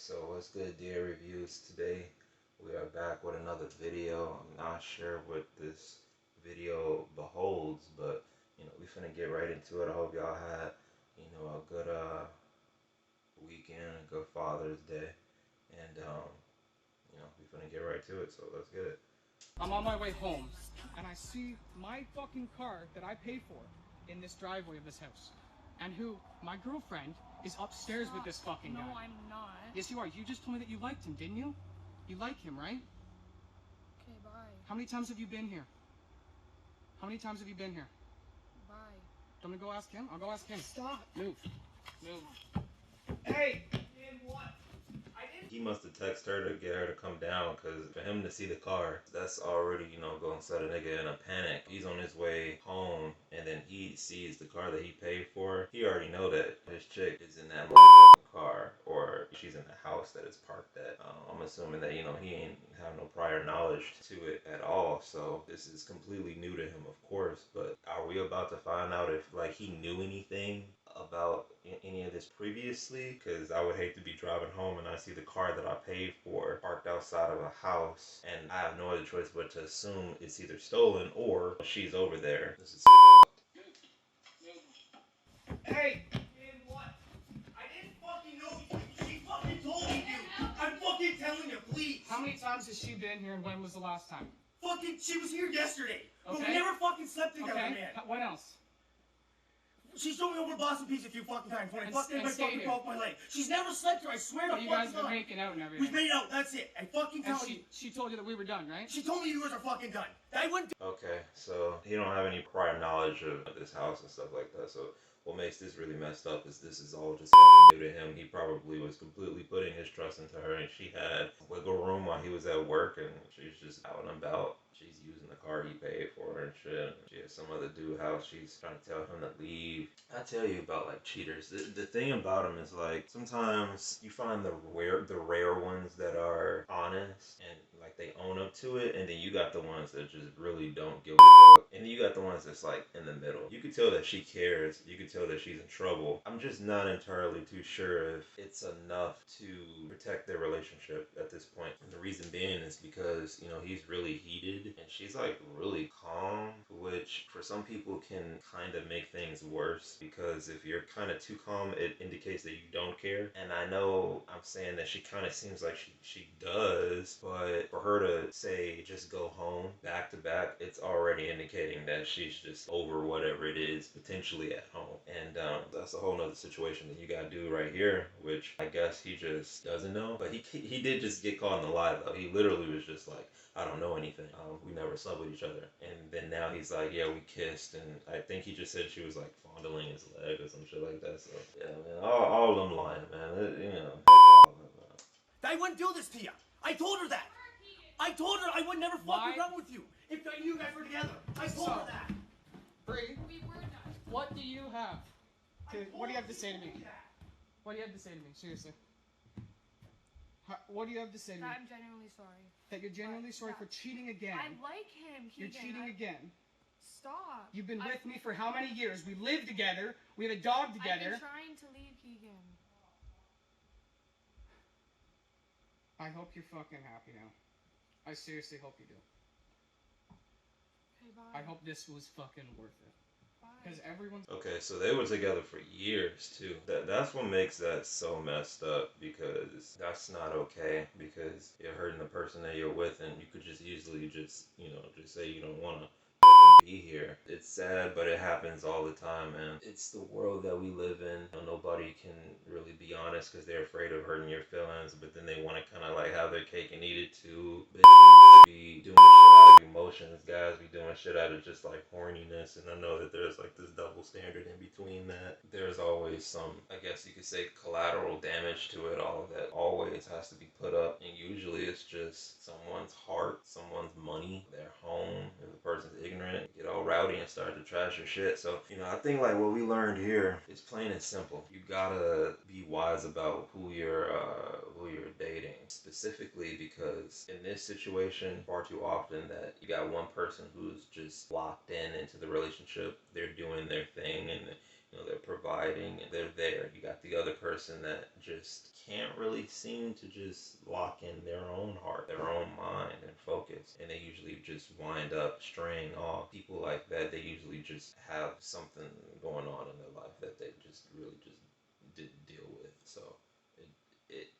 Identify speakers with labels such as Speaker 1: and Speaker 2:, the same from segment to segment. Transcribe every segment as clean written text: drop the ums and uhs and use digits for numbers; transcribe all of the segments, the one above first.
Speaker 1: So what's good, dear reviews? Today we are back with another video. I'm not sure what this video beholds, but we finna get right into it. I hope y'all had a good weekend, a good Father's Day, and we finna get right to it. So let's get it.
Speaker 2: I'm on my way home, and I see my fucking car that I pay for in this driveway of this house. And my girlfriend, is upstairs with this fucking guy.
Speaker 3: No, I'm not.
Speaker 2: Yes, you are. You just told me that you liked him, didn't you? You like him, right?
Speaker 3: Okay, bye.
Speaker 2: How many times have you been here? How many times have you been here?
Speaker 3: Bye.
Speaker 2: Do you want me to go ask him? I'll go ask him.
Speaker 3: Stop.
Speaker 2: Move. Move. Hey! And what?
Speaker 1: He must have texted her to get her to come down, because for him to see the car, that's already, going to set a nigga in a panic. He's on his way home, and then he sees the car that he paid for. He already know that his chick is in that motherfucking car, or she's in the house that it's parked at. I'm assuming that, he ain't have no prior knowledge to it at all, so this is completely new to him, of course. But are we about to find out if, he knew anything about any of this previously? Because I would hate to be driving home and I see the car that I paid for parked outside of a house, and I have no other choice but to assume it's either stolen or she's over there. This is
Speaker 2: Hey!
Speaker 4: And what? I didn't fucking know. She fucking told me to. I'm fucking telling you, please.
Speaker 2: How many times has she been here, and when was the last time?
Speaker 4: Fucking, she was here yesterday. But
Speaker 2: Okay.
Speaker 4: we never fucking slept together,
Speaker 2: Okay.
Speaker 4: man.
Speaker 2: What else?
Speaker 4: She showed me over Boston Pizza a few fucking times when I
Speaker 2: And
Speaker 4: fucking
Speaker 2: stayed here.
Speaker 4: broke my leg. She's never slept here. I swear to
Speaker 2: But you guys
Speaker 4: fucking
Speaker 2: been
Speaker 4: God.
Speaker 2: making out and everything.
Speaker 4: We made out. That's it. I fucking
Speaker 2: And
Speaker 4: tell you.
Speaker 2: she told you that we were done, right?
Speaker 4: She told me you guys are fucking done. I wouldn't.
Speaker 1: Okay, so he don't have any prior knowledge of this house and stuff like that. So what makes this really messed up is this is all just fucking new to him. He probably was completely putting his trust into her, and she had wiggle room while he was at work, and she's just out and about. She's using the car he paid for and shit. She has some other dude house. She's trying to tell him to leave. I tell you about cheaters. The thing about them is sometimes you find the rare ones that are honest and they own up to it, and then you got the ones that just really don't give a fuck, and then you got the ones that's in the middle. You could tell that she cares. You could tell that she's in trouble. I'm just not entirely too sure if it's enough to protect their relationship at this point. And the reason being is because he's really heated and she's really calm, which for some people can kind of make things worse, because if you're kind of too calm, it indicates that you don't care. And I know I'm saying that she kind of seems like she does, but for her to say just go home back to back, it's already indicating that she's just over whatever it is potentially at home. And that's a whole nother situation that you gotta do right here, which I guess he just doesn't know. But he did just get caught in the lie, though. He literally was just I don't know anything. We never slept with each other. And then now he's yeah, we kissed, and I think he just said she was fondling his leg or some shit like that. So yeah, man, all of them lying, man. All of them, man.
Speaker 4: I wouldn't do this to you. I told her that. I told her I would never fucking done with you if you guys were together. I told her that.
Speaker 2: Bree,
Speaker 3: We were done.
Speaker 2: what do you have? What do you have to say to me? What do you have to say to me? Seriously. What do you have to say to me?
Speaker 3: I'm genuinely sorry.
Speaker 2: That you're genuinely sorry for cheating again.
Speaker 3: I like him.
Speaker 2: You're cheating again.
Speaker 3: Stop.
Speaker 2: You've been with me for how many years? We live together. We have a dog together.
Speaker 3: I've been trying to leave Keegan.
Speaker 2: I hope you're fucking happy now. I seriously hope you do.
Speaker 3: Okay, bye.
Speaker 2: I hope this was fucking worth it. Because
Speaker 3: Bye.
Speaker 2: everyone's...
Speaker 1: Okay, so they were together for years too. That's what makes that so messed up, because that's not okay, because you're hurting the person that you're with, and you could just easily just say you don't want to be here. It's sad, but it happens all the time, man. It's the world that we live in. Nobody can really be honest because they're afraid of hurting your feelings, but then they want to kind of have their cake and eat it too. Bitches be doing shit out of emotions, guys be doing shit out of just horniness, and I know that there's this double standard in between that. There's always some, I guess you could say, collateral damage to it all that always has to be put up, and usually it's just someone's heart, someone's money, their home. If the person's ignorant, get all rowdy and start to trash your shit. So I think what we learned here is plain and simple. You gotta be wise about who you're dating, specifically because in this situation, far too often that you got one person who's just locked into the relationship. They're doing their thing, and You know, they're providing and they're there. You got the other person that just can't really seem to just lock in their own heart, their own mind and focus. And they usually just wind up straying off. People like that, they usually just have something going on in their life that they just really just didn't deal with. So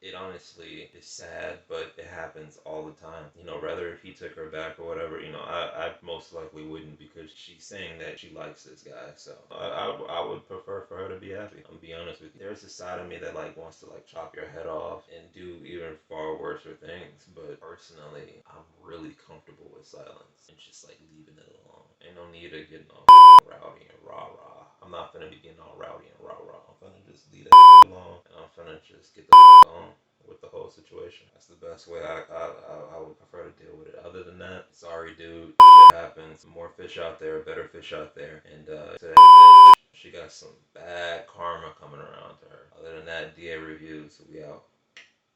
Speaker 1: it honestly is sad, but it happens all the time. You know, rather if he took her back or whatever, you know, I most likely wouldn't, because she's saying that she likes this guy. So I would prefer for her to be happy. I'm gonna be honest with you. There's a side of me that like wants to like chop your head off and do even far worse things. But personally, I'm really comfortable with silence and just like leaving it alone. Ain't no need of getting all rowdy and rah rah. I'm not gonna be getting all rowdy and rah rah. I'm gonna just leave that shit alone, and I'm gonna just get the fuck on with the whole situation. That's the best way I would prefer to deal with it. Other than that, sorry, dude. Shit happens. More fish out there, better fish out there. And to that bitch, she got some bad karma coming around to her. Other than that, DA reviews. We out.